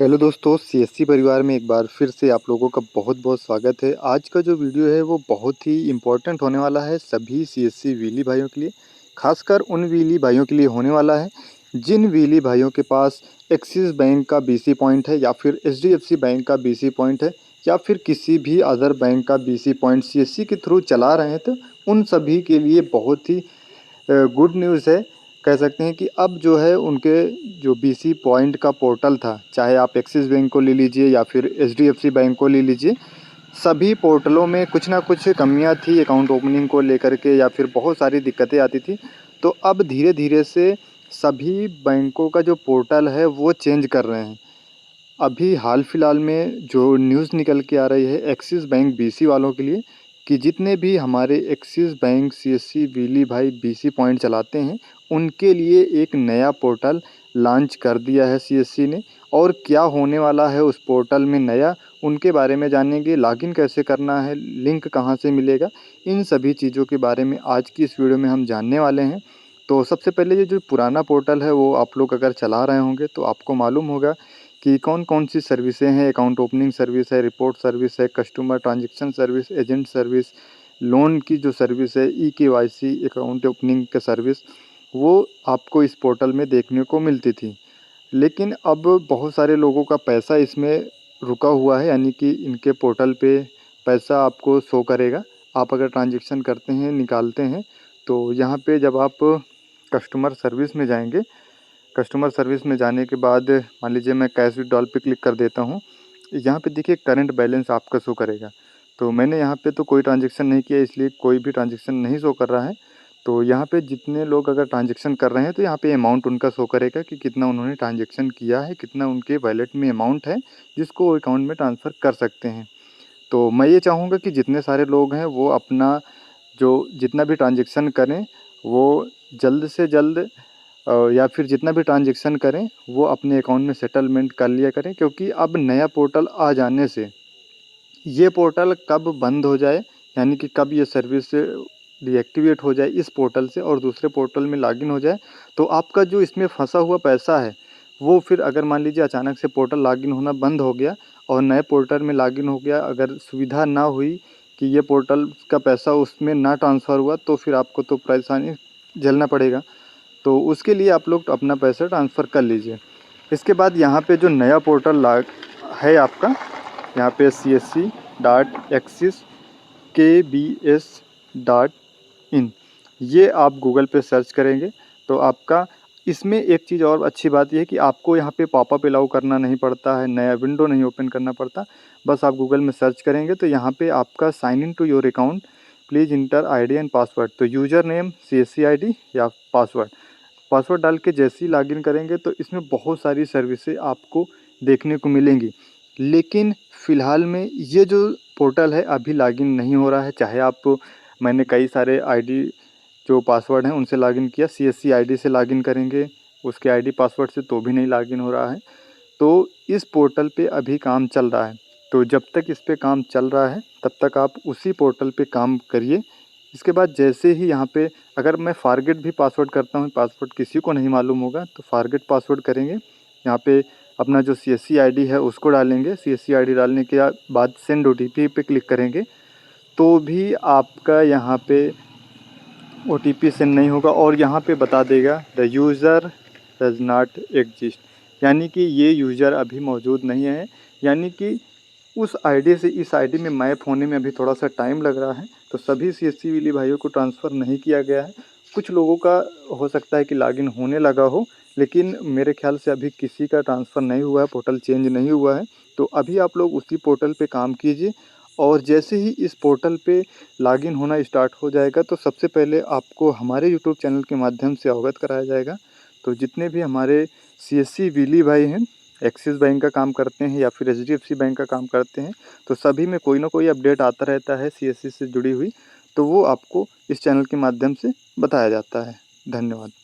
Hello दोस्तों, CSC परिवार में एक बार फिर से आप लोगों का बहुत-बहुत स्वागत है। आज का जो वीडियो है वो बहुत ही इम्पोर्टेंट होने वाला है सभी सीएससी व्हीली भाइयों के लिए। ख़ासकर उन व्हीली भाइयों के लिए होने वाला है जिन व्हीली भाइयों के पास एक्सिस बैंक का बीसी पॉइंट है या फिर एचडीएफसी बैंक का बीसी पॉइंट है या फिर किसी भी अदर बैंक का बीसी पॉइंट सीएससी के थ्रू चला रहे हैं, तो उन सभी के लिए बहुत ही गुड न्यूज़ है। कह सकते हैं कि अब जो है उनके जो बीसी पॉइंट का पोर्टल था, चाहे आप एक्सिस बैंक को ले लीजिए या फिर एचडीएफसी बैंक को ले लीजिए, सभी पोर्टलों में कुछ ना कुछ कमियां थी अकाउंट ओपनिंग को लेकर के या फिर बहुत सारी दिक्कतें आती थी। तो अब धीरे-धीरे से सभी बैंकों का जो पोर्टल है वो चेंज कर रहे हैं। अभी हाल फिलहाल में जो न्यूज़ निकल के आ रही है एक्सिस बैंक बीसी वालों के लिए कि जितने भी हमारे एक्सिस बैंक सीएससी व्हीली भाई बीसी पॉइंट चलाते हैं, उनके लिए एक नया पोर्टल लॉन्च कर दिया है सीएससी ने। और क्या होने वाला है उस पोर्टल में नया, उनके बारे में जानेंगे। लॉगिन कैसे करना है, लिंक कहाँ से मिलेगा, इन सभी चीज़ों के बारे में आज की इस वीडियो में हम जानने वाले हैं। तो सबसे पहले ये जो पुराना पोर्टल है वो आप लोग अगर चला रहे होंगे तो आपको मालूम होगा कि कौन-कौन सी सर्विसें हैं। अकाउंट ओपनिंग सर्विस है, रिपोर्ट सर्विस है, customer transaction service, agent service, loan की जो सर्विस है, ई-केवाईसी अकाउंट ओपनिंग का सर्विस, वो आपको इस पोर्टल में देखने को मिलती थी। लेकिन अब बहुत सारे लोगों का पैसा इसमें रुका हुआ है, यानी कि इनके पोर्टल पे पैसा आपको शो करेगा। आप अगर ट्रांजैक्शन करते हैं, निकालते हैं, तो यहाँ पे जब आप कस्टमर सर्विस में जाएँगे, कस्टमर सर्विस में जाने के बाद मान लीजिए मैं कैश विथड्रॉल पे क्लिक कर देता हूँ। यहाँ पे देखिए करंट बैलेंस आपका शो करेगा। तो मैंने यहाँ पे तो कोई ट्रांज़ैक्शन नहीं किया, इसलिए कोई भी ट्रांज़ैक्शन नहीं शो कर रहा है। तो यहाँ पे जितने लोग अगर ट्रांज़ैक्शन कर रहे हैं तो यहाँ पे अमाउंट उनका शो करेगा कि कितना उन्होंने ट्रांज़ैक्शन किया है, कितना उनके वॉलेट में अमाउंट है जिसको वो अकाउंट में ट्रांसफ़र कर सकते हैं। तो मैं ये चाहूँगा कि जितने सारे लोग हैं वो अपना जो जितना भी ट्रांज़ैक्शन करें वो जल्द से जल्द या फिर जितना भी ट्रांजैक्शन करें वो अपने अकाउंट में सेटलमेंट कर लिया करें, क्योंकि अब नया पोर्टल आ जाने से ये पोर्टल कब बंद हो जाए, यानी कि कब ये सर्विस डीएक्टिवेट हो जाए इस पोर्टल से और दूसरे पोर्टल में लॉगिन हो जाए, तो आपका जो इसमें फंसा हुआ पैसा है वो फिर अगर मान लीजिए अचानक से पोर्टल लॉगिन होना बंद हो गया और नए पोर्टल में लॉगिन हो गया, अगर सुविधा ना हुई कि ये पोर्टल का पैसा उसमें ना ट्रांसफ़र हुआ, तो फिर आपको तो परेशानी झेलना पड़ेगा। तो उसके लिए आप लोग अपना पैसा ट्रांसफ़र कर लीजिए। इसके बाद यहाँ पे जो नया पोर्टल लाग है आपका, यहाँ पे csc.axis.kbs.in, ये आप गूगल पे सर्च करेंगे तो आपका इसमें एक चीज़ और अच्छी बात ये है कि आपको यहाँ पे पॉपअप अलाउ करना नहीं पड़ता है, नया विंडो नहीं ओपन करना पड़ता। बस आप गूगल में सर्च करेंगे तो यहाँ पे आपका sign in to your account, please enter ID and password, तो यूज़र नेम सीएससी आईडी या पासवर्ड, पासवर्ड डाल के जैसे ही लॉगिन करेंगे तो इसमें बहुत सारी सर्विसेज आपको देखने को मिलेंगी। लेकिन फ़िलहाल में ये जो पोर्टल है अभी लॉगिन नहीं हो रहा है, चाहे आप मैंने कई सारे आईडी जो पासवर्ड हैं उनसे लॉगिन किया, सीएससी आईडी से लॉगिन करेंगे उसके आईडी पासवर्ड से तो भी नहीं लॉगिन हो रहा है। तो इस पोर्टल पे अभी काम चल रहा है, तो जब तक इस पे काम चल रहा है तब तक आप उसी पोर्टल पे काम करिए। इसके बाद जैसे ही यहाँ पे अगर मैं फ़ॉरगेट भी पासवर्ड करता हूँ, पासवर्ड किसी को नहीं मालूम होगा, तो फ़ॉरगेट पासवर्ड करेंगे। यहाँ पे अपना जो सीएससी आईडी है उसको डालेंगे, सीएससी आईडी डालने के बाद सेंड ओटीपी पे क्लिक करेंगे तो भी आपका यहाँ पे ओटीपी सेंड नहीं होगा और यहाँ पे बता देगा the user does not exist, यानी कि ये यूज़र अभी मौजूद नहीं है। यानी कि उस आईडी से इस आईडी में मैप होने में अभी थोड़ा सा टाइम लग रहा है, तो सभी सीएससी वाले भाइयों को ट्रांसफ़र नहीं किया गया है। कुछ लोगों का हो सकता है कि लॉगिन होने लगा हो, लेकिन मेरे ख्याल से अभी किसी का ट्रांसफ़र नहीं हुआ है, पोर्टल चेंज नहीं हुआ है। तो अभी आप लोग उसी पोर्टल पे काम कीजिए और जैसे ही इस पोर्टल पे लॉगिन होना स्टार्ट हो जाएगा तो सबसे पहले आपको हमारे यूट्यूब चैनल के माध्यम से अवगत कराया जाएगा। तो जितने भी हमारे सीएससी वाले भाई हैं, एक्सिस बैंक का काम करते हैं या फिर एचडीएफसी बैंक का काम करते हैं, तो सभी में कोई ना कोई अपडेट आता रहता है सीएससी से जुड़ी हुई, तो वो आपको इस चैनल के माध्यम से बताया जाता है। धन्यवाद।